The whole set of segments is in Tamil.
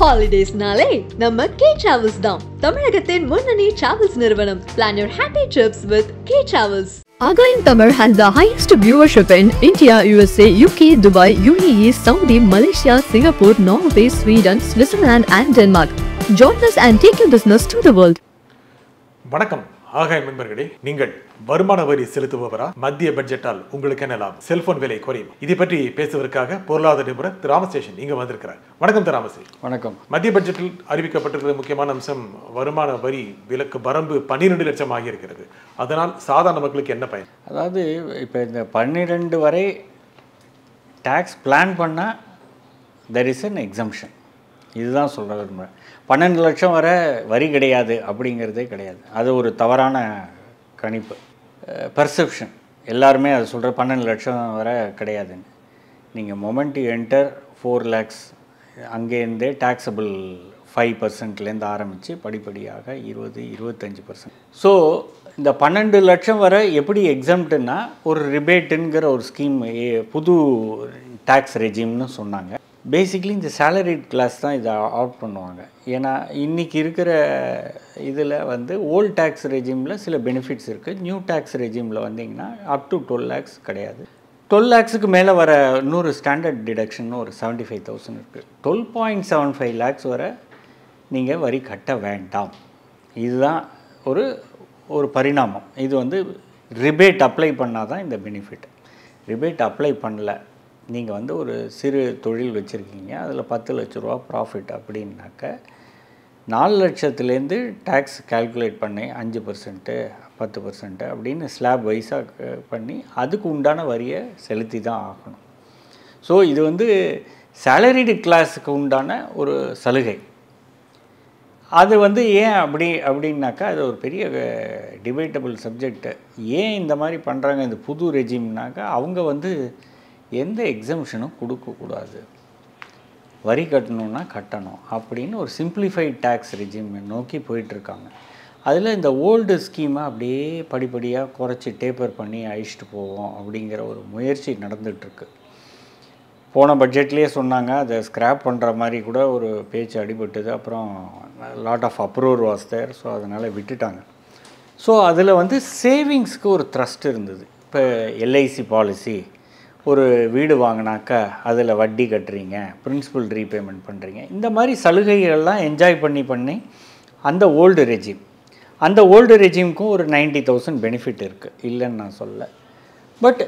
Holidays nale நம்ம K Travels தான் தமிழகத்தின் முன்னணி travels நிறுவனம். Plan your happy trips with K Travels. Again, Tamil has the highest viewership in India, USA, UK, Dubai, UAE, Saudi, Malaysia, Singapore, Norway, Sweden, Switzerland and Denmark. Join us and take your business to the world. வணக்கம் ஆகாய நண்பர்களே, நீங்கள் வருமான வரி செலுத்துபவரா? மத்திய பட்ஜெட்டால் உங்களுக்கு என்ன லாபம்? செல்போன் விலை குறையும். இதை பற்றி பேசுவதற்காக பொருளாதார நிபுணர் திரு ராமசேஷன் இங்க வந்திருக்கிறார். வணக்கம் திரு ராமசேஷன். வணக்கம். மத்திய பட்ஜெட்டில் அறிவிக்கப்பட்டிருக்கிற முக்கியமான அம்சம் வருமான வரி விலக்கு வரம்பு 12 லட்சம் ஆகி இருக்கிறது. அதனால் சாதாரண மக்களுக்கு என்ன பயன்? அதாவது இப்போ இந்த 12 வரை டேக்ஸ் பிளான் பண்ணால் தெர் இஸ் அன் எக்ஸம்ஷன். இதுதான் சொல்கிற விரும்புகிறேன். 12 லட்சம் வரை வரி கிடையாது அப்படிங்கிறதே கிடையாது. அது ஒரு தவறான கணிப்பு, பெர்செப்ஷன். எல்லாருமே அது சொல்கிற 12 லட்சம் வரை கிடையாதுன்னு. நீங்கள் மொமெண்ட் என்டர் 4 lakhs அங்கேருந்தே டேக்ஸபிள் 5% ஆரம்பித்து படிப்படியாக 20-25%. ஸோ இந்த 12 லட்சம் வரை எப்படி எக்ஸம்ப்டுன்னா ஒரு ரிபேட்டுங்கிற ஒரு ஸ்கீம் புது டேக்ஸ் ரெஜிம்னு சொன்னாங்க. பேசிக்லி இந்த சேலரிட் கிளாஸ் தான் இதை ஆப்ட் பண்ணுவாங்க. ஏன்னா இன்றைக்கி இருக்கிற இதில் வந்து ஓல்ட் டேக்ஸ் ரெஜிமில் சில பெனிஃபிட்ஸ் இருக்குது. நியூ டேக்ஸ் ரெஜிமில் வந்தீங்கன்னா அப் டு 12 lakhs கிடையாது. 12 lakhsக்கு மேலே வர இன்னொரு ஸ்டாண்டர்ட் டிடக்ஷன் ஒரு 75,000 இருக்குது. 12.75 lakhs வரை நீங்கள் வரி கட்ட வேண்டாம். இதுதான் ஒரு பரிணாமம். இது வந்து ரிபேட் அப்ளை பண்ணால் தான் இந்த பெனிஃபிட். ரிபேட் அப்ளை பண்ணல, நீங்கள் வந்து ஒரு சிறு தொழில் வச்சுருக்கீங்க, அதில் 10 லட்ச ரூபா ப்ராஃபிட் அப்படின்னாக்க 4 லட்சத்துலேருந்து டேக்ஸ் கால்குலேட் பண்ணி 5%, 10% அப்படின்னு ஸ்லாப் வைஸாக பண்ணி அதுக்கு உண்டான வரியை செலுத்தி தான் ஆகணும். ஸோ இது வந்து சேலரிடு கிளாஸுக்கு உண்டான ஒரு சலுகை. அது வந்து ஏன் அப்படின்னாக்கா அது ஒரு பெரிய டிபேட்டபிள் சப்ஜெக்டு. ஏன் இந்த மாதிரி பண்ணுறாங்க இந்த புது ரெஜிம்னாக்கா, அவங்க வந்து எந்த எக்ஸம்ஷனும் கொடுக்கக்கூடாது, வரி கட்டணுன்னா கட்டணும் அப்படின்னு ஒரு சிம்பிளிஃபைட் டேக்ஸ் ரெஜிம் நோக்கி போயிட்டுருக்காங்க. அதில் இந்த ஓல்டு ஸ்கீமை அப்படியே படிப்படியாக குறைச்சி டேப்பர் பண்ணி அழிச்சிட்டு போவோம் அப்படிங்கிற ஒரு முயற்சி நடந்துகிட்ருக்கு. போன பட்ஜெட்லேயே சொன்னாங்க அதை ஸ்க்ராப் பண்ணுற மாதிரி கூட ஒரு பேச்சு அடிபட்டுது. அப்புறம் lot of approver was there. So அதனால் விட்டுட்டாங்க. ஸோ அதில் வந்து சேவிங்ஸ்க்கு ஒரு த்ரஸ்ட் இருந்தது. இப்போ எல்ஐசி பாலிசி, ஒரு வீடு வாங்கினாக்கா அதில் வட்டி கட்டுறீங்க, பிரின்சிபல் ரீபேமெண்ட் பண்ணுறீங்க, இந்த மாதிரி சலுகைகள்லாம் என்ஜாய் பண்ணி அந்த ஓல்டு ரெஜிமுக்கும் ஒரு 90,000 பெனிஃபிட் இருக்குது, இல்லைன்னு நான் சொல்ல. பட்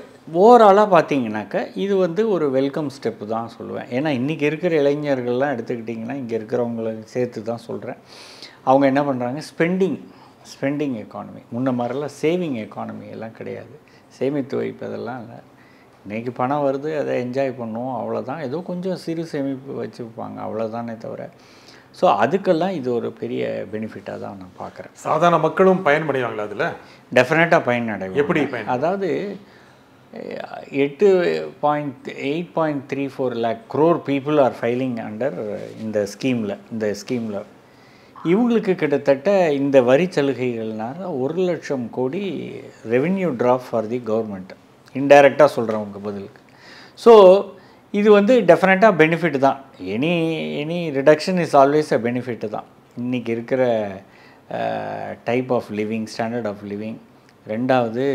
ஓவராலாக பார்த்தீங்கன்னாக்கா இது வந்து ஒரு வெல்கம் ஸ்டெப்பு தான் சொல்லுவேன். ஏன்னா இன்றைக்கி இருக்கிற இளைஞர்கள்லாம் எடுத்துக்கிட்டிங்கன்னா, இங்கே இருக்கிறவங்கள சேர்த்து தான் சொல்கிறேன், அவங்க என்ன பண்ணுறாங்க, ஸ்பெண்டிங் எக்கானமி. முன்ன மாதிரிலாம் சேவிங் எக்கானமி எல்லாம் கிடையாது. சேமித்து வைப்பதெல்லாம் இல்லை. இன்றைக்கி பணம் வருது, அதை என்ஜாய் பண்ணுவோம், அவ்வளோதான். ஏதோ கொஞ்சம் சிறு சேமிப்பு வச்சுருப்பாங்க, அவ்வளோதானே தவிர. ஸோ அதுக்கெல்லாம் இது ஒரு பெரிய பெனிஃபிட்டாக தான் நான் பார்க்குறேன். சாதாரண மக்களும் பயனடைவாங்களா? அதில் டெஃபினட்டாக பயனடைவாங்க. எப்படி? அதாவது 8.34 lakh crore people are filing under இந்த ஸ்கீமில் இவங்களுக்கு கிட்டத்தட்ட இந்த வரி சலுகைகள்னால 1 லட்சம் கோடி revenue drop for the government. இன்டைரக்டாக சொல்கிறேன் உங்கள் பதிலுக்கு. ஸோ இது வந்து டெஃபினட்டாக பெனிஃபிட் தான். Any reduction is always a benefit தான். இன்றைக்கி இருக்கிற type of living, standard of living. ரெண்டாவது,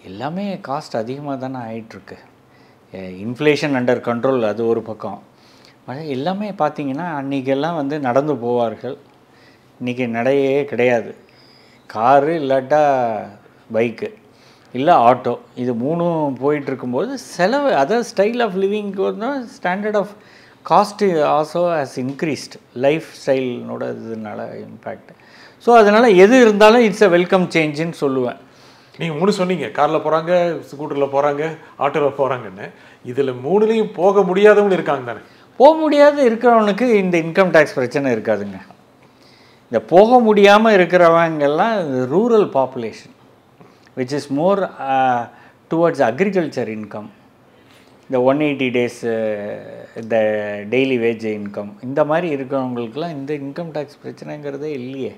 எல்லாமே காஸ்ட் அதிகமாக தானே ஆகிட்டுருக்கு. இன்ஃப்ளேஷன் அண்டர் கண்ட்ரோல், அது ஒரு பக்கம். எல்லாமே பார்த்திங்கன்னா அன்றைக்கெல்லாம் வந்து நடந்து போவார்கள், இன்றைக்கி நடையே கிடையாது. காரு இல்லாட்டா பைக்கு இல்லை ஆட்டோ, இது 3 போயிட்டுருக்கும்போது செலவு, அதாவது ஸ்டைல் ஆஃப் லிவிங்க்கு வந்து standard of cost also has increased. Life ஸ்டைல்னோட இதனால இம்பேக்ட். ஸோ அதனால் எது இருந்தாலும் இட்ஸ் அ வெல்கம் சேஞ்சுன்னு சொல்லுவேன். நீங்கள் 3 சொன்னீங்க, காரில் போகிறாங்க, ஸ்கூட்டரில் போகிறாங்க, ஆட்டோவில் போகிறாங்கன்னு. இதில் 3லையும் போக முடியாதவங்க இருக்காங்க தானே? போக முடியாது இருக்கிறவனுக்கு இந்த இன்கம் டேக்ஸ் பிரச்சனை இருக்காதுங்க. இந்த போக முடியாமல் இருக்கிறவங்கெல்லாம் rural population which is more towards agriculture income, the 180 days the daily wage income, இந்த மாதிரி இருக்கிறவங்களுக்குலாம் இந்த இன்கம் டேக்ஸ் பிரச்சனைங்கிறதே இல்லையே.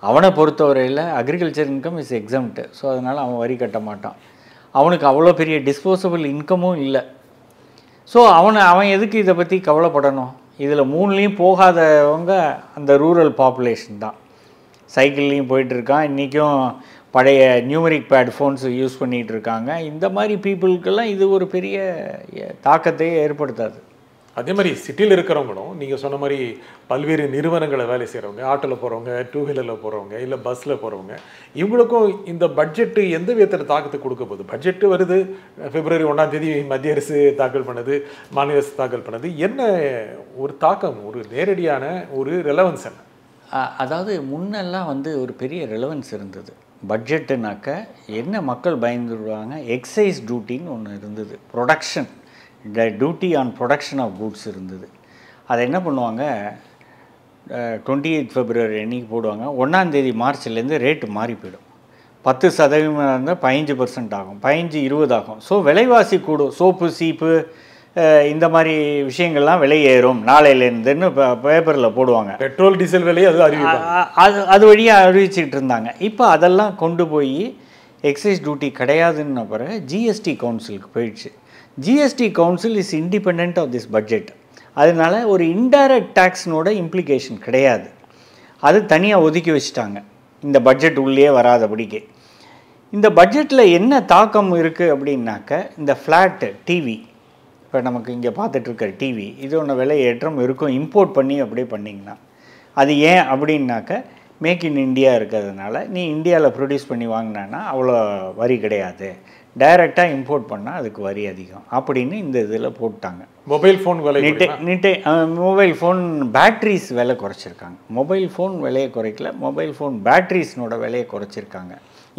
அவனை பொறுத்தவரையில் அக்ரிகல்ச்சர் இன்கம் இஸ் எக்ஸம்ப்ட். ஸோ அதனால் அவன் வரி கட்ட மாட்டான். அவனுக்கு அவ்வளோ பெரிய டிஸ்போசபிள் இன்கமும் இல்லை. ஸோ அவன் எதுக்கு இதை பற்றி கவலைப்படணும்? இதில் மூணுலேயும் போகாதவங்க அந்த ரூரல் பாப்புலேஷன் தான். சைக்கிள்லேயும் போயிட்டுருக்கான், இன்றைக்கும் பழைய நியூமரிக் பேட் ஃபோன்ஸ் யூஸ் பண்ணிகிட்டு இருக்காங்க. இந்த மாதிரி பீப்புளுக்கெல்லாம் இது ஒரு பெரிய தாக்கத்தையே ஏற்படுத்தாது. அதே மாதிரி சிட்டியில் இருக்கிறவங்களும் நீங்கள் சொன்ன மாதிரி பல்வேறு நிறுவனங்களை வேலை செய்கிறவங்க, ஆட்டோவில் போகிறவங்க, டூ வீலரில் போகிறவங்க, இல்லை பஸ்ஸில் போகிறவங்க, இவங்களுக்கும் இந்த பட்ஜெட்டு எந்த விதத்தில் தாக்கத்தை கொடுக்க போகுது? பட்ஜெட்டு வருது, February 1 மத்திய அரசு தாக்கல் பண்ணது, மாநில அரசு தாக்கல் பண்ணது, என்ன ஒரு தாக்கம், ஒரு நேரடியான ஒரு ரெலவன்ஸ் என்ன? அதாவது முன்னெல்லாம் வந்து ஒரு பெரிய ரெலவன்ஸ் இருந்தது. பட்ஜெட்டுனாக்க என்ன மக்கள் பயந்துடுவாங்க, எக்ஸைஸ் டியூட்டின்னு ஒன்று இருந்தது, production duty on production of goods இருந்தது. அதை என்ன பண்ணுவாங்க, 28 February அன்றைக்கி போடுவாங்க. 1 மார்ச்லேருந்து ரேட்டு மாறி போயிடும். 10% இருந்தால் 15% ஆகும், 15-20 ஆகும். ஸோ விலைவாசி கூடும். சோப்பு, சீப்பு, இந்த மாதிரி விஷயங்கள்லாம் விலை ஏறும் நாளையிலேருந்துன்னு பேப்பரில் போடுவாங்க. பெட்ரோல் டீசல் விலையை அது வழியாக அறிவிச்சிக்கிட்டு இருந்தாங்க. இப்போ அதெல்லாம் கொண்டு போய் எக்ஸைஸ் டியூட்டி கிடையாதுன்ன பிறகு ஜிஎஸ்டி கவுன்சிலுக்கு போயிடுச்சு. GST council is independent of this budget. அதனால ஒரு இன்டைரக்ட் டேக்ஸ்னோட இம்ப்ளிகேஷன் கிடையாது. அது தனியாக ஒதுக்கி வச்சுட்டாங்க இந்த பட்ஜெட் உள்ளே வராதபடிக்கு. இந்த பட்ஜெட்டில் என்ன தாக்கம் இருக்குது அப்படின்னாக்க, இந்த ஃப்ளாட் டிவி, இப்போ நமக்கு இங்கே பார்த்துட்ருக்க டிவி, இதோட விலை ஏற்றம் இருக்கும் இம்போர்ட் பண்ணி அப்படியே பண்ணிங்கன்னா. அது ஏன் அப்படின்னாக்க, மேக் இன் இந்தியா இருக்கிறதுனால நீ இந்தியாவில் ப்ரொடியூஸ் பண்ணி வாங்கினா அவ்வளோ வரி கிடையாது, டைரெக்டாக இம்போர்ட் பண்ணால் அதுக்கு வரி அதிகம் அப்படின்னு இந்த இதில் போட்டாங்க. மொபைல் ஃபோன் விலை மொபைல் ஃபோன் பேட்ரிஸ் விலை குறைச்சிருக்காங்க. மொபைல் ஃபோன் விலையை குறைக்கல, மொபைல் ஃபோன் பேட்ரிஸ்னோட விலையை குறைச்சிருக்காங்க.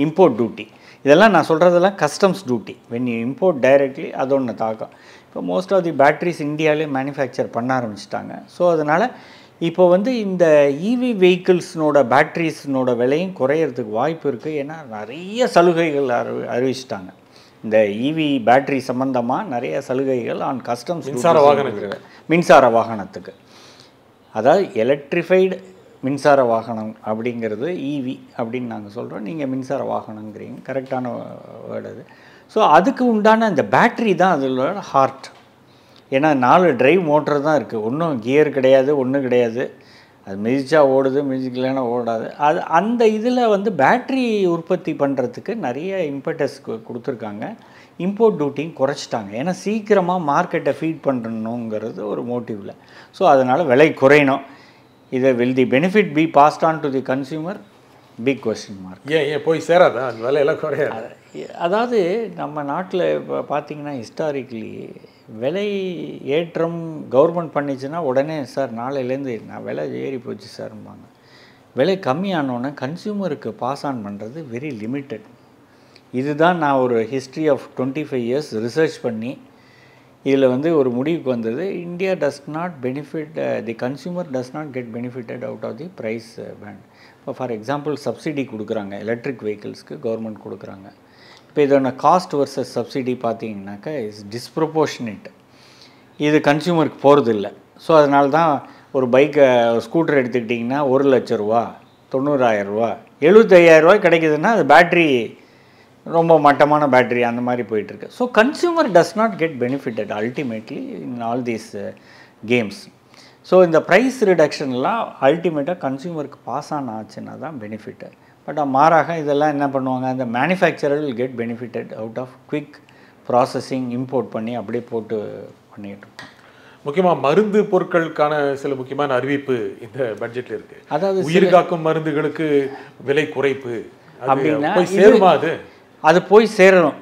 இம்போர்ட் டியூட்டி இதெல்லாம் நான் சொல்கிறதெல்லாம் customs duty. When you import directly அது ஒன்று தாக்கம். இப்போ மோஸ்ட் ஆஃப் தி பேட்ரிஸ் இந்தியாவிலே மேனுஃபேக்சர் பண்ண ஆரம்பிச்சிட்டாங்க. ஸோ அதனால் இப்போ வந்து இந்த இவி வெஹிக்கிள்ஸ்னோட பேட்ரிஸ்னோட விலையும் குறையிறதுக்கு வாய்ப்பு இருக்குது. ஏன்னா நிறைய சலுகைகள் அறிவிச்சிட்டாங்க. இந்த இவி பேட்ரி சம்மந்தமாக நிறைய சலுகைகள் ஆன் கஸ்டம்ஸ் மின்சார வாகனத்துக்கு. அதாவது எலக்ட்ரிஃபைடு மின்சார வாகனம் அப்படிங்கிறது இவி அப்படின்னு நாங்கள் சொல்கிறோம், நீங்கள் மின்சார வாகனங்கிறீங்க, கரெக்டான வேர்டு அது. ஸோ அதுக்கு உண்டான அந்த பேட்ரி தான் அதில் ஹார்ட். ஏன்னா 4 டிரைவ் மோட்டர் தான் இருக்குது, ஒன்றும் கியர் கிடையாது, ஒன்றும் கிடையாது. அது மிதிச்சா ஓடுது, மிதிக்கலைன்னா ஓடாது. அது அந்த இதில் வந்து பேட்ரி உற்பத்தி பண்ணுறதுக்கு நிறைய இம்பட்டஸ் கொடுத்துருக்காங்க. இம்போர்ட் டியூட்டியும் குறைச்சிட்டாங்க. ஏன்னா சீக்கிரமாக மார்க்கெட்டை ஃபீட் பண்ணணுங்கிறது ஒரு மோட்டிவில். ஸோ அதனால் விலை குறையணும். இதை will the benefit be passed on to the consumer, big question mark. ஏன் போய் சேராதா அந்த விலையெல்லாம் குறையாது? அதாவது நம்ம நாட்டில் இப்போ பார்த்திங்கன்னா ஹிஸ்டாரிக்கலி விலை ஏற்றம் கவர்மெண்ட் பண்ணிச்சுன்னா உடனே சார் நாளையிலேருந்து நான் விலை ஏறி போச்சு சார்பாங்க. விலை கம்மியானோன்னே கன்சியூமருக்கு பாஸ் ஆன் பண்ணுறது வெரி லிமிட்டட். இதுதான் நான் ஒரு ஹிஸ்ட்ரி ஆஃப் 25 years ரிசர்ச் பண்ணி இதில் வந்து ஒரு முடிவுக்கு வந்தது. India does not benefit, the consumer does not get benefited out of the price band. இப்போ ஃபார் எக்ஸாம்பிள் சப்சிடி கொடுக்குறாங்க, எலக்ட்ரிக் வெஹிக்கிள்ஸ்க்கு கவர்மெண்ட் கொடுக்குறாங்க. இப்போ இதோட காஸ்ட் வர்சஸ் சப்சிடி பார்த்தீங்கன்னாக்கா இஸ் டிஸ்ப்ரொபோர்ஷனேட். இது கன்சியூமருக்கு போகிறது இல்லை. ஸோ அதனால தான் ஒரு பைக்கை ஸ்கூட்டர் எடுத்துக்கிட்டிங்கன்னா 1 லட்ச ரூபா, 90,000 ரூபா, 75,000 ரூபாய் கிடைக்குதுன்னா அது பேட்ரி ரொம்ப மட்டமான பேட்ரி அந்த மாதிரி போயிட்டுருக்கு. So consumer does not get benefited ultimately in all these games. So இந்த ப்ரைஸ் ரிடக்ஷன்லாம் அல்டிமேட்டாக கன்சியூமருக்கு பாஸ் ஆன் ஆச்சுன்னா தான் பெனிஃபிட்டு. பட் மாறாக இதெல்லாம் என்ன பண்ணுவாங்க, அந்த manufacturer will get benefited out of quick processing, import பண்ணி அப்படியே போட்டு பண்ணிகிட்டு இருக்கோம். முக்கியமாக மருந்து பொருட்களுக்கான சில முக்கியமான அறிவிப்பு இந்த பட்ஜெட்டில் இருக்குது. அதாவது உயிர் காக்கும் மருந்துகளுக்கு விலை குறைப்பு அப்படின்னா சேருமா? அது போய் சேரணும்,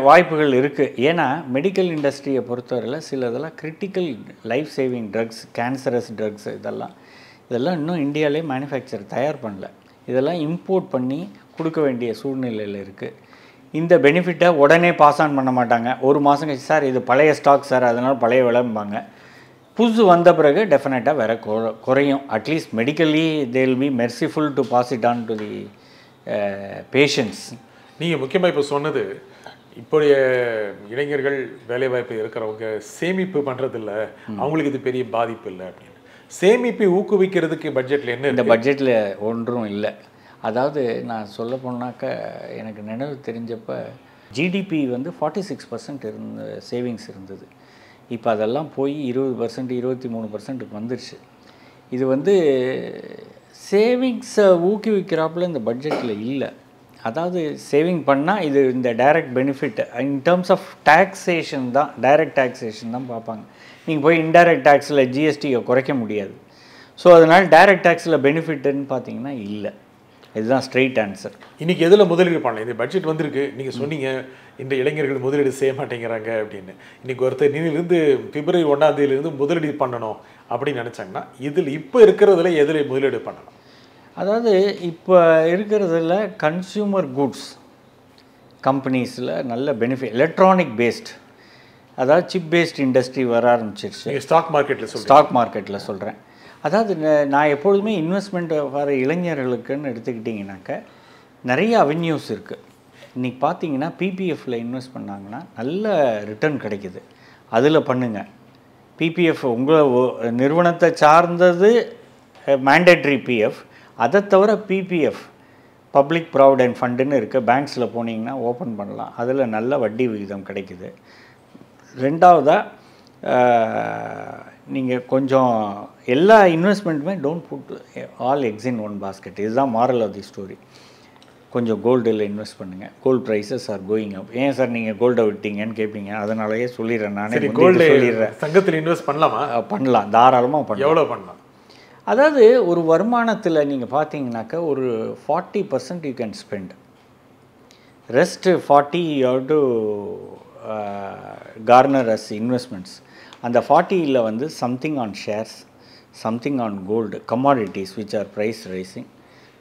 வாய்ப்புகள் இருக்குது. ஏன்னா மெடிக்கல் இண்டஸ்ட்ரியை பொறுத்தவரையில் சில இதெல்லாம் critical life saving drugs, cancerous drugs, இதெல்லாம் இன்னும் இந்தியாவிலே மேனுஃபேக்சர் தயார் பண்ணல. இதெல்லாம் இம்போர்ட் பண்ணி கொடுக்க வேண்டிய சூழ்நிலையில் இருக்குது. இந்த பெனிஃபிட்டை உடனே பாஸ் ஆன் பண்ண மாட்டாங்க. 1 மாதம் கழிச்சு சார் இது பழைய ஸ்டாக் சார், அதனால் பழைய விளம்பாங்க. புதுசு வந்த பிறகு டெஃபினட்டாக வேறு குறையும். At least medically they will be merciful to pass it on to the patients. நீங்கள் முக்கியமாக இப்போ சொன்னது, இப்போடைய இளைஞர்கள் வேலைவாய்ப்பு இருக்கிறவங்க சேமிப்பு பண்ணுறதில்ல, அவங்களுக்கு இது பெரிய பாதிப்பு இல்லை அப்படின்னு. சேமிப்பை ஊக்குவிக்கிறதுக்கு பட்ஜெட்டில் என்ன? இந்த பட்ஜெட்டில் ஒன்றும் இல்லை. அதாவது நான் சொல்ல போனாக்கா எனக்கு நினைவு தெரிஞ்சப்போ ஜிடிபி வந்து 46% சேவிங்ஸ் இருந்தது. இப்போ அதெல்லாம் போய் 20%, 23%க்கு வந்துருச்சு. இது வந்து சேவிங்ஸை ஊக்குவிக்கிறாப்புல இந்த பட்ஜெட்டில் இல்லை. அதாவது சேவிங் பண்ணால் இது இந்த direct benefit in terms of taxation தான், டைரக்ட் டேக்ஸேஷன் தான் பார்ப்பாங்க. நீங்கள் போய் இன்டைரக்ட் டேக்ஸில் ஜிஎஸ்டியை குறைக்க முடியாது. ஸோ அதனால் டைரக்ட் டேக்ஸில் பெனிஃபிட்டுன்னு பார்த்தீங்கன்னா இல்லை. இதுதான் ஸ்ட்ரெயிட் ஆன்சர். இன்றைக்கி எதில் முதலீடு பண்ணலாம்? இந்த பட்ஜெட் வந்திருக்கு, நீங்கள் சொன்னீங்க இந்த இளைஞர்கள் முதலீடு செய்ய மாட்டேங்கிறாங்க அப்படின்னு. இன்றைக்கி ஒருத்தர் நிதியிலிருந்து பிப்ரவரி 1 முதலீடு பண்ணணும் அப்படின்னு நினச்சாங்கன்னா இதில் இப்போ இருக்கிறதுல எதில் முதலீடு பண்ணலாம்? அதாவது இப்போ இருக்கிறதுல கன்சியூமர் குட்ஸ் கம்பெனிஸில் நல்ல பெனிஃபிட், எலக்ட்ரானிக் பேஸ்ட், அதாவது சிப் பேஸ்ட் இண்டஸ்ட்ரி வர ஆரம்பிச்சிருச்சு. ஸ்டாக் மார்க்கெட்டில் சொல்கிறேன். அதாவது நான் எப்பொழுதுமே இன்வெஸ்ட்மெண்ட் வர இளைஞர்களுக்குன்னு எடுத்துக்கிட்டிங்கனாக்கா நிறைய அவென்யூஸ் இருக்குது. இன்றைக்கி பார்த்தீங்கன்னா பிபிஎஃப்பில் இன்வெஸ்ட் பண்ணாங்கன்னா நல்ல ரிட்டர்ன் கிடைக்கிது, அதில் பண்ணுங்கள். பிபிஎஃப் உங்கள் நிறுவனத்தை சார்ந்தது மேண்டேட்ரி பிஎஃப், அதை தவிர பிபிஎஃப் பப்ளிக் ப்ராவிடென்ட் ஃபண்டுன்னு இருக்குது, பேங்க்ஸில் போனீங்கன்னா ஓப்பன் பண்ணலாம், அதில் நல்ல வட்டி விகிதம் கிடைக்குது. ரெண்டாவதாக நீங்கள் கொஞ்சம் எல்லா இன்வெஸ்ட்மெண்ட்டுமே don't put all eggs in one basket. இதுதான் மாரல் ஆஃப் தி ஸ்டோரி. கொஞ்சம் கோல்டில் இன்வெஸ்ட் பண்ணுங்கள். Gold prices are going up. ஏன் சார் நீங்கள் கோல்டை விட்டீங்கன்னு கேட்பீங்க, அதனாலேயே சொல்லிடுறேன். நானே கோல்டு சொல்லிடுறேன். சங்கத்தில் இன்வெஸ்ட் பண்ணலாமா? பண்ணலாம், தாராளமாக பண்ணலாம். எவ்வளோ பண்ணலாம்? அதாவது ஒரு வருமானத்தில் நீங்கள் பார்த்தீங்கன்னாக்கா ஒரு 40% you can spend, rest 40 you have to garner as investments. அந்த 40ல் வந்து something on shares, something on gold, commodities which are price rising.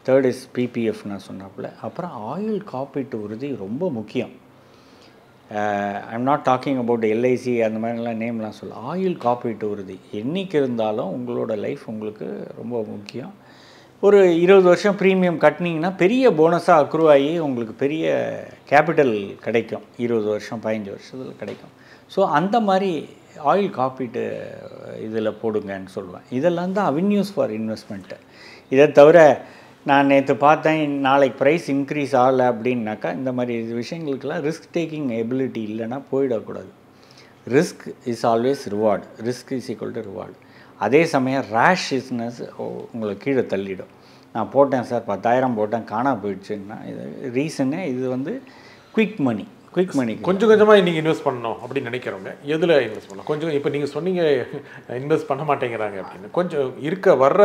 Third is PPF நான் சொன்னாப்புல. அப்புறம் ஆயில் காப்பீட்டு உறுதி ரொம்ப முக்கியம். I'm not talking about LIC அந்த மாதிரிலாம் நேம்லாம் சொல்ல. ஆயில் காப்பீட்டு உறுதி என்றைக்கு இருந்தாலும் உங்களோட லைஃப் உங்களுக்கு ரொம்ப முக்கியம். ஒரு 20 வருஷம் ப்ரீமியம் கட்டினீங்கன்னா பெரிய போனஸாக அக்ரூ ஆகி உங்களுக்கு பெரிய கேபிட்டல் கிடைக்கும். 20 வருஷம் 15 வருஷத்தில் கிடைக்கும். ஸோ அந்த மாதிரி ஆயில் காப்பீட்டு இதில் போடுங்கன்னு சொல்லுவேன். இதெல்லாம் தான் அவென்யூஸ் ஃபார் இன்வெஸ்ட்மெண்ட்டு. இதை தவிர நான் நேற்று பார்த்தேன், நாளைக்கு ப்ரைஸ் இன்க்ரீஸ் ஆகலை அப்படின்னாக்கா இந்த மாதிரி விஷயங்களுக்கெல்லாம் ரிஸ்க் டேக்கிங் எபிலிட்டி இல்லைன்னா போயிடக்கூடாது. Risk is always reward, risk is equal to reward. அதே சமயம் ரேஷ்னஸ் உங்களை கீழே தள்ளிடும். நான் போட்டேன் சார் 10,000 போட்டேன் காணா போயிடுச்சுன்னா இது ரீசனே இது வந்து குயிக் மணி கொஞ்சம் கொஞ்சமாக நீங்கள் இன்வெஸ்ட் பண்ணணும் அப்படின்னு நினைக்கிறவங்க எதில் இன்வெஸ்ட் பண்ணணும்? கொஞ்சம் இப்போ நீங்கள் சொன்னீங்க இன்வெஸ்ட் பண்ண மாட்டேங்கிறாங்க அப்படின்னு. கொஞ்சம் வர்ற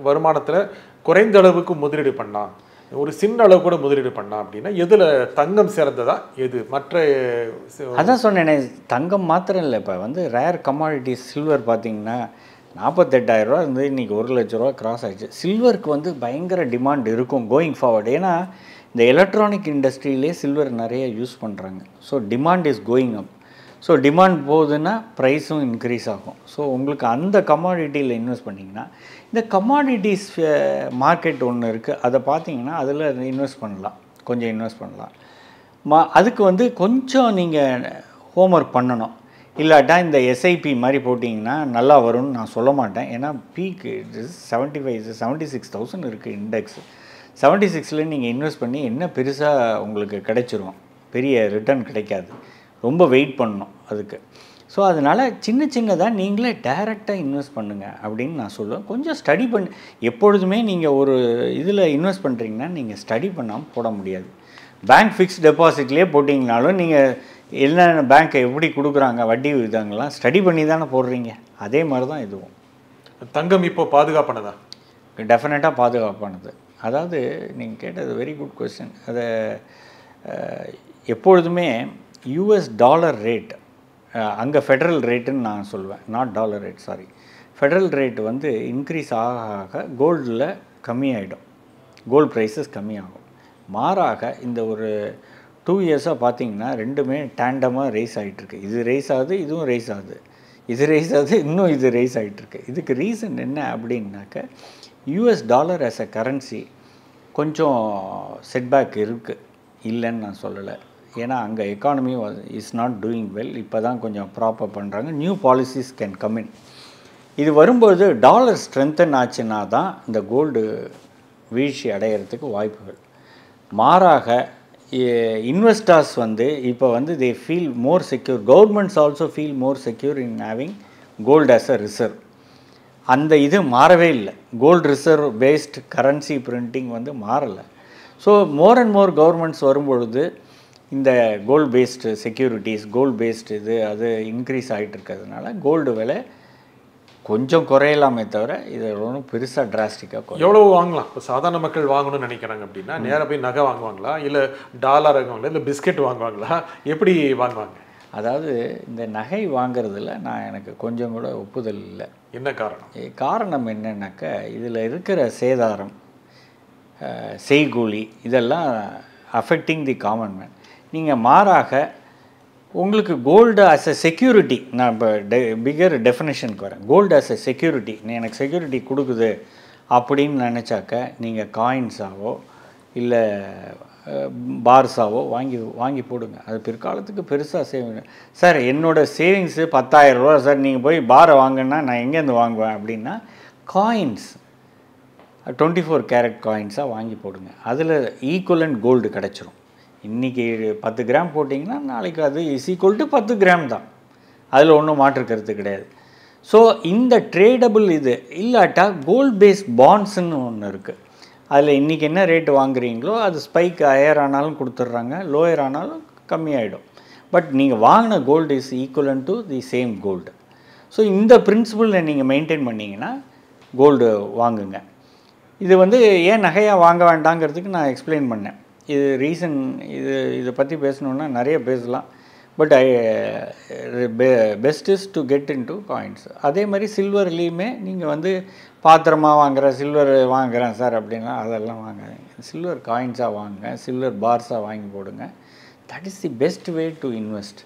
வருமானத்தில் குறைந்த அளவுக்கு முதலீடு பண்ணலாம், ஒரு சின்ன அளவு கூட முதலீடு பண்ணலாம் அப்படின்னா எதில் தங்கம் சிறந்ததா எது? மற்ற அதான் சொன்னேனே, தங்கம் மாத்திரம் இல்லை. இப்போ வந்து ரேர் கமாடிட்டிஸ் சில்வர் பார்த்தீங்கன்னா 48,000 ரூபா இருந்து இன்றைக்கி 1 லட்ச ரூபா கிராஸ் ஆகிடுச்சு. சில்வருக்கு வந்து பயங்கர டிமாண்ட் இருக்கும் கோயிங் ஃபார்வர்டு. ஏன்னா இந்த எலக்ட்ரானிக் இண்டஸ்ட்ரியிலே சில்வர் நிறைய யூஸ் பண்ணுறாங்க. So demand is going up. So demand போகுதுன்னா ப்ரைஸும் இன்க்ரீஸ் ஆகும். ஸோ உங்களுக்கு அந்த கமாடிட்டியில் இன்வெஸ்ட் பண்ணிங்கன்னா, இந்த கமாடிட்டிஸ் மார்க்கெட் ஒன்று இருக்குது, அதை பார்த்தீங்கன்னா அதில் இன்வெஸ்ட் பண்ணலாம், கொஞ்சம் இன்வெஸ்ட் பண்ணலாம். அதுக்கு வந்து கொஞ்சம் நீங்கள் ஹோம்ஒர்க் பண்ணணும். இல்லாட்டா இந்த எஸ்ஐபி மாதிரி போட்டிங்கன்னா நல்லா வரும்னு நான் சொல்ல மாட்டேன். ஏன்னா பீக் 76,000 இருக்குது இண்டெக்ஸ். 76ல் நீங்கள் இன்வெஸ்ட் பண்ணி என்ன பெருசாக உங்களுக்கு கிடைச்சிரும், பெரிய ரிட்டர்ன் கிடைக்காது, ரொம்ப வெயிட் பண்ணணும் அதுக்கு. ஸோ அதனால் சின்னதாக நீங்களே டைரெக்டாக இன்வெஸ்ட் பண்ணுங்கள் அப்படின்னு நான் சொல்லுவேன். கொஞ்சம் ஸ்டடி பண்ணி, எப்பொழுதுமே நீங்கள் ஒரு இதில் இன்வெஸ்ட் பண்ணுறீங்கன்னா நீங்கள் ஸ்டடி பண்ணாமல் போட முடியாது. பேங்க் ஃபிக்ஸ்ட் டெபாசிட்லேயே போட்டிங்கனாலும் நீங்கள் என்னென்ன பேங்க்கை எப்படி கொடுக்குறாங்க வட்டி விகிதங்கள்லாம் ஸ்டடி பண்ணி தானே போடுறீங்க. அதே மாதிரி தான் இதுவும். தங்கம் இப்போ பாதுகாப்பானதா? டெஃபினட்டாக பாதுகாப்பானது. அதாவது நீங்கள் கேட்டது வெரி குட் கொஸ்டின். அதை எப்பொழுதுமே யூஎஸ் டாலர் ரேட், அங்கே ஃபெடரல் ரேட்டுன்னு நான் சொல்லுவேன், not dollar rate, sorry, federal rate வந்து இன்க்ரீஸ் ஆக கோல்டில் கம்மியாயிடும், கோல்டு ப்ரைஸஸ் கம்மியாகும். மாறாக இந்த ஒரு 2 இயர்ஸாக பார்த்தீங்கன்னா ரெண்டுமே டேண்டமாக ரேஸ் ஆகிட்டுருக்கு. இது ரேஸ் ஆகுது, இதுவும் ரேஸ் ஆகுது, இது ரேஸ் ஆகுது, இன்னும் இது ரேஸ் ஆகிட்டுருக்கு. இதுக்கு ரீசன் என்ன அப்படின்னாக்க, US dollar as a currency கொஞ்சம் செட்பேக் இருக்குது, இல்லைன்னு நான் சொல்லலை. ஏன்னா அங்கே economy is not doing well. இப்போ தான் கொஞ்சம் ப்ராப்பர் பண்ணுறாங்க. New policies can come in. இது வரும்போது டாலர் ஸ்ட்ரென்தன் ஆச்சுன்னா தான் இந்த கோல்டு வீழ்ச்சி அடையிறதுக்கு வாய்ப்புகள். மாறாக இன்வெஸ்டர்ஸ் வந்து இப்போ வந்து they feel more secure, governments also feel more secure in having gold as a reserve. அந்த இது மாறவே இல்லை. Gold reserve based currency printing வந்து மாறலை. So more and more governments வரும்பொழுது இந்த gold based securities, gold based இது அது இன்க்ரீஸ் ஆகிட்டு இருக்கிறதுனால கோல்டு விலை கொஞ்சம் குறையலாமே தவிர இது ஒன்றும் பெருசாக டிராஸ்டிக்காக எவ்வளோ வாங்கலாம்? இப்போ சாதாரண மக்கள் வாங்கணும்னு நினைக்கிறாங்க அப்படின்னா நேராக போய் நகை வாங்குவாங்களா, இல்லை டாலர் வாங்குவாங்களா, இல்லை பிஸ்கெட் வாங்குவாங்களா, எப்படி வாங்குவாங்க? அதாவது இந்த நகை வாங்குறதுல எனக்கு கொஞ்சம் கூட ஒப்புதல் இல்லை. என்ன காரணம்? காரணம் என்னன்னாக்கா இதில் இருக்கிற சேதாரம், செய்கூலி இதெல்லாம் அஃபெக்டிங் தி காமன் மேன். நீங்கள் மாறாக உங்களுக்கு கோல்டு ஆஸ் எ செக்யூரிட்டி, நான் இப்போ பிகர் டெஃபினேஷனுக்கு வரேன். கோல்டு ஆஸ் எ செக்யூரிட்டி, எனக்கு செக்யூரிட்டி கொடுக்குது அப்படின்னு நினச்சாக்க நீங்கள் காயின்ஸாவோ இல்லை பார்ஸாவோ வாங்கி போடுங்க. அது பிற்காலத்துக்கு பெருசாக சேவிங். சார் என்னோடய சேவிங்ஸு 10,000 ரூபா சார், நீங்கள் போய் பாரை வாங்கினா நான் எங்கேருந்து வாங்குவேன் அப்படின்னா காயின்ஸ் 24 கேரட் காயின்ஸாக வாங்கி போடுங்க. அதில் ஈக்குவலண்ட் கோல்டு கிடச்சிரும். இன்றைக்கி 10 கிராம் போட்டிங்கன்னா நாளைக்கு அது ஈக்குவல் டு 10 கிராம் தான். அதில் ஒன்றும் மாற்று கருத்து கிடையாது. ஸோ இந்த ட்ரேடபிள் இது இல்லாட்டா கோல்டு பேஸ்ட் பாண்ட்ஸுன்னு ஒன்று இருக்குது. அதில் இன்றைக்கி என்ன ரேட்டு வாங்குறீங்களோ அது ஸ்பைக் ஹையர் ஆனாலும் கொடுத்துட்றாங்க, லோயர் ஆனாலும் கம்மியாயிடும். பட் நீங்கள் வாங்கின gold is equivalent to the same gold. So இந்த பிரின்சிபலில் நீங்கள் மெயின்டைன் பண்ணிங்கன்னா கோல்டு வாங்குங்க. இது வந்து ஏன் நகையாக வாங்க வேண்டாங்கிறதுக்கு நான் எக்ஸ்பிளைன் பண்ணேன். இது ரீசன், இதை பற்றி பேசணுன்னா நிறைய பேசலாம். But best is to get in to coins. அதே மாதிரி சில்வர்லேயுமே நீங்கள் வந்து பாத்திரமாக வாங்குகிறேன், சில்வர் வாங்குகிறேன் சார் அப்படின்னா அதெல்லாம் வாங்குறேன். சில்வர் காயின்ஸாக வாங்குங்க, சில்வர் பார்ஸாக வாங்கி போடுங்க. That is the best way to invest.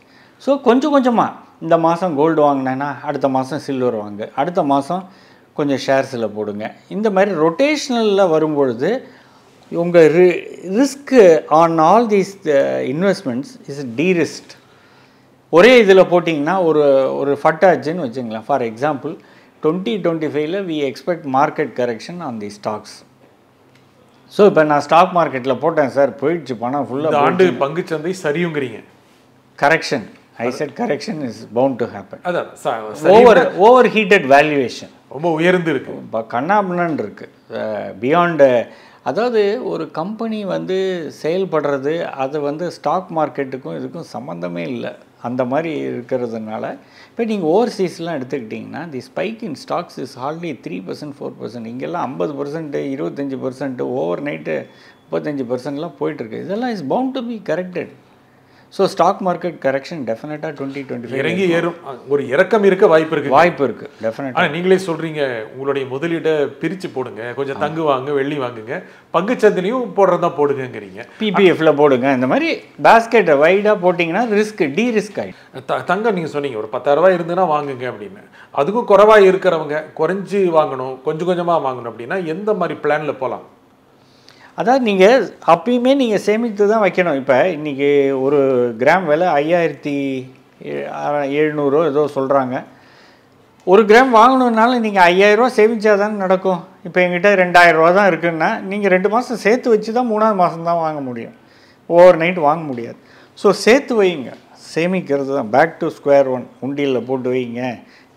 So கொஞ்சம் கொஞ்சமாக இந்த மாதம் கோல்டு வாங்கினேன்னா அடுத்த மாதம் சில்வர் வாங்க, அடுத்த மாதம் கொஞ்சம் ஷேர்ஸில் போடுங்க. இந்த மாதிரி ரொட்டேஷ்னலில் வரும்பொழுது உங்கள் risk on all these investments is derisked. ஒரே இதில் போட்டிங்கன்னா ஒரு ஃபட்டாச்சுன்னு வச்சுங்களேன். For example 2025 we expect market correction on the stocks. So இப்போ நான் ஸ்டாக் மார்க்கெட்டில் போட்டேன் சார், போயிடுச்சு பணம் ஃபுல்லாக. ஆண்டு பங்குச்சந்தை சரியுங்கிறீங்க. Correction, I said correction is bound to happen. அதான் ஓவர் ஹீட்டட் வேல்யூவேஷன் ரொம்ப உயர்ந்து இருக்கு, இப்போ கண்ணாபின்னு இருக்குது. பியாண்டு, அதாவது ஒரு கம்பெனி வந்து செயல்படுறது அது வந்து ஸ்டாக் மார்க்கெட்டுக்கும் இதுக்கும் சம்மந்தமே இல்லை. அந்த மாதிரி இருக்கிறதுனால இப்போ நீங்கள் ஓவர்சீஸ்லாம் எடுத்துக்கிட்டிங்கன்னா the spike in stocks is hardly 3%, 4%. இங்கெல்லாம் 50%, 25%, ஓவர் நைட்டு 35%லாம் போயிட்டுருக்கு. இதெல்லாம் is bound to be corrected. So stock market correction டெஃபினட்டாக 2025 இறங்கி ஏறும், ஒரு இறக்கம் இருக்க வாய்ப்பு இருக்குது டெஃபினட்டாக. ஆனால் நீங்களே சொல்கிறீங்க உங்களுடைய முதலீட்டை பிரித்து போடுங்க, கொஞ்சம் தங்கு வாங்க, வெள்ளி வாங்குங்க, பங்குச்சந்தையும் போடுறதா போடுங்கிறீங்க, பிபிஎஃப்ல போடுங்க. இந்த மாதிரி பேஸ்கெட்டை வைடாக போட்டிங்கன்னா டீரிஸ்க் ஆகிடும். தங்கம் நீங்கள் சொன்னீங்க ஒரு 10,000 ரூபாய் இருந்துன்னா வாங்குங்க அப்படின்னு. அதுக்கும் குறைவாக இருக்கிறவங்க குறைஞ்சி வாங்கணும், கொஞ்சம் கொஞ்சமாக வாங்கணும் அப்படின்னா எந்த மாதிரி பிளானில் போகலாம்? அதாவது நீங்கள் அப்பயுமே நீங்கள் சேமித்து தான் வைக்கணும். இப்போ இன்றைக்கி ஒரு கிராம் விலை 5,700 ஏதோ சொல்கிறாங்க. ஒரு கிராம் வாங்கணுன்னாலும் நீங்கள் 5,000 ரூபா சேமித்தா தானே நடக்கும். இப்போ எங்கிட்ட 2,000 ரூபா தான் இருக்குன்னா நீங்கள் 2 மாதம் சேர்த்து வச்சு தான் 3ஆவது மாதம் தான் வாங்க முடியும், ஓவர் நைட் வாங்க முடியாது. ஸோ சேர்த்து வைங்க, சேமிக்கிறது தான் பேக் டு ஸ்கொயர் ஒன். உண்டியலில் போட்டு வைங்க,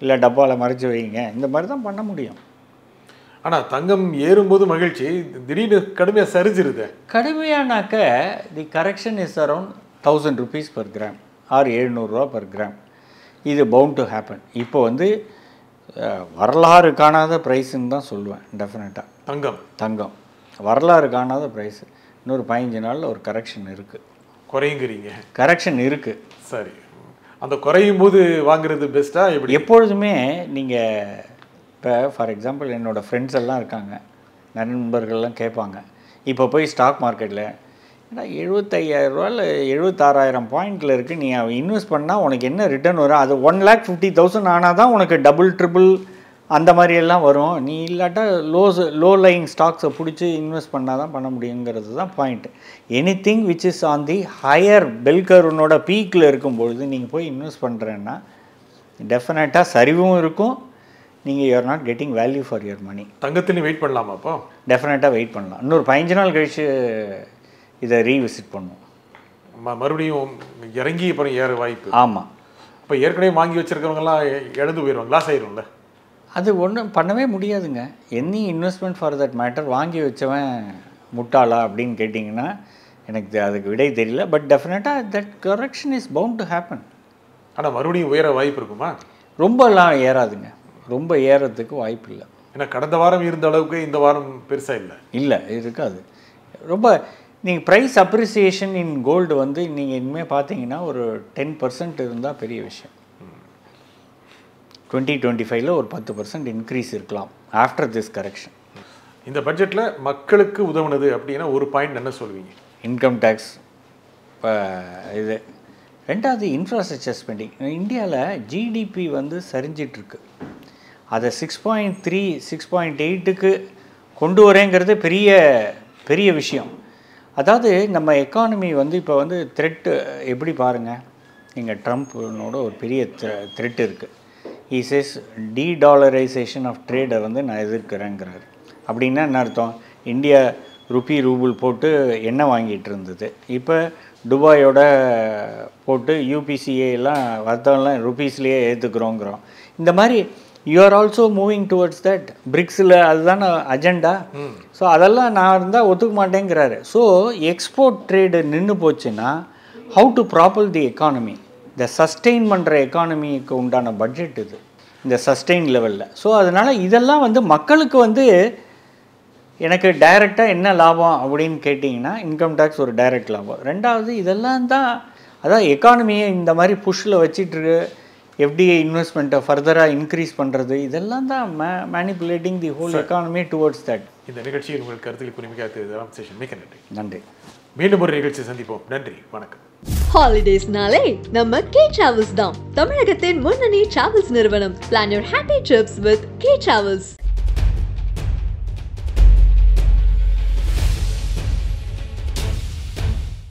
இல்லை டப்பாவில் மறைச்சி வைங்க, இந்த மாதிரி தான் பண்ண முடியும். ஆனால் தங்கம் ஏறும்போது மகிழ்ச்சி, திடீர்னு கடுமையாக சரிஞ்சிருது. கடுமையானாக்க the correction is around 1,000 rupees per gram or 700 ரூபா per gram. இது பவுண்ட் டு ஹேப்பன். இப்போ வந்து வரலாறு காணாத ப்ரைஸுன்னு தான் சொல்லுவேன். டெஃபினட்டாக தங்கம் வரலாறு காணாத ப்ரைஸு. இன்னொரு 15 நாளில் ஒரு கரெக்ஷன் இருக்குது. குறையுங்கிறீங்க? கரெக்ஷன் இருக்குது. சரி, அந்த குறையும் போது வாங்குறது பெஸ்ட்டாக? எப்படி? எப்பொழுதுமே நீங்கள் இப்போ ஃபார் எக்ஸாம்பிள் என்னோடய ஃப்ரெண்ட்ஸ் எல்லாம் இருக்காங்க, நண்பர்கள்லாம் கேட்பாங்க, இப்போ போய் ஸ்டாக் மார்க்கெட்டில் ஏன்னா 75,000 ரூபாயில் 76,000 பாயிண்டில் இருக்குது, நீ இன்வெஸ்ட் பண்ணால் உனக்கு என்ன ரிட்டர்ன் வரும்? அது 1,50,000 ஆனால் தான் உனக்கு டபுள் ட்ரிபிள் அந்த மாதிரியெல்லாம் வரும். நீ இல்லாட்டா லோ லையிங் ஸ்டாக்ஸை பிடிச்சி இன்வெஸ்ட் பண்ணால் தான் பண்ண முடியுங்கிறது தான் point. Anything which is on the higher பெல்கர்னோட பீக்கில் இருக்கும்பொழுது நீங்கள் போய் இன்வெஸ்ட் பண்ணுறேன்னா டெஃபினட்டாக சரிவும் இருக்கும், நீங்கள் you're not getting value for your money. தங்கத்திலையும் வெயிட் பண்ணலாமா? அப்போ டெஃபினட்டாக வெயிட் பண்ணலாம். இன்னொரு 15 நாள் கழித்து இதை ரீவிசிட் பண்ணுவோம். மறுபடியும் இறங்கி அப்புறம் ஏற வாய்ப்பு. ஆமாம். இப்போ ஏற்கனவே வாங்கி வச்சுருக்கவங்கலாம் இழந்து போயிடுவாங்க, லாஸ் ஆயிடும்ல. அது ஒன்றும் பண்ணவே முடியாதுங்க. Any investment for that matter வாங்கி வச்சவன் முட்டாளா அப்படின்னு கேட்டிங்கன்னா எனக்கு அதுக்கு விடை தெரியல. பட் டெஃபினட்டாக that correction is bound to happen. ஆனால் மறுபடியும் உயர வாய்ப்பு இருக்குமா? ரொம்பலாம் ஏறாதுங்க, ரொம்ப ஏறதுக்கு வாய்ப்பு இல்லை. ஏன்னா கடந்த வாரம் இருந்த அளவுக்கு இந்த வாரம் பெருசாக இல்லை இருக்காது. ரொம்ப நீங்கள் ப்ரைஸ் அப்ரிசியேஷன் இன் கோல்டு வந்து நீங்கள் இனிமேல் பார்த்தீங்கன்னா ஒரு 10% இருந்தால் பெரிய விஷயம். 2025 ஒரு 10% இன்க்ரீஸ் இருக்கலாம் ஆஃப்டர் திஸ் கரெக்ஷன். இந்த பட்ஜெட்டில் மக்களுக்கு உதவுனது அப்படின்னா ஒரு பாயிண்ட் என்ன சொல்வீங்க? இன்கம் டேக்ஸ், இது. ரெண்டாவது இன்ஃப்ராஸ்ட்ரக்சர் ஸ்பெண்டிங். இந்தியாவில் ஜிடிபி வந்து சரிஞ்சிட்ருக்கு. அதை 6.3 6.8க்கு கொண்டு வரேங்கிறது பெரிய பெரிய விஷயம். அதாவது நம்ம எக்கானமி வந்து இப்போ வந்து த்ரெட்டு எப்படி பாருங்கள், நீங்கள் ட்ரம்ப்னோட ஒரு பெரிய த்ரெட் இருக்குது. he says de-dollarization ஆஃப் ட்ரேடை வந்து நான் எதிர்க்கிறேங்கிறாரு. அப்படின்னா என்ன அர்த்தம்? இந்தியா ரூபிள் போட்டு எண்ணெய் வாங்கிட்டு இருந்தது, இப்போ துபாயோட போட்டு யூபிசிஏ எல்லாம் வர்த்தகம்லாம் ருபீஸ்லேயே ஏற்றுக்கிறோங்கிறோம். இந்த மாதிரி you are also moving towards that. பிரிக்ஸில் அதுதான அஜெண்டா. ஸோ அதெல்லாம் நான் இருந்தால் ஒத்துக்க மாட்டேங்கிறாரு. ஸோ எக்ஸ்போர்ட் ட்ரேடு நின்று போச்சுன்னா ஹவு டு ப்ராப்பல் தி எக்கானமி? இந்த சஸ்டெயின் பண்ணுற எக்கானமிக்கு உண்டான பட்ஜெட் இது, இந்த சஸ்டெயின் லெவலில். ஸோ அதனால் இதெல்லாம் வந்து மக்களுக்கு வந்து எனக்கு டைரெக்டாக என்ன லாபம் அப்படின்னு கேட்டிங்கன்னா இன்கம் டேக்ஸ் ஒரு டைரக்ட் லாபம். ரெண்டாவது இதெல்லாம் தான் அதான் எக்கானமியை இந்த மாதிரி புஷ்ஷில் வச்சிட்டு எஃப்டிஐ இன்வெஸ்ட்மெண்ட்டை ஃபர்தராக இன்க்ரீஸ் பண்ணுறது, இதெல்லாம் தான் manipulating the whole economy towards that. இந்த நிகழ்ச்சியில் உங்கள் கருத்தில் குறிப்பிக்காத ராமசேஷன் மிக்க நன்றி. நன்றி. மீண்டும் ஒரு நிகழ்ச்சி சந்திப்போம். நன்றி, வணக்கம். ஹாலிடேஸ்னாலே நம்ம கே டிராவல்ஸ் தான். தமிழகத்தின் முன்னணி டிராவல்ஸ் நிறுவனம். Plan your happy trips with K Travels.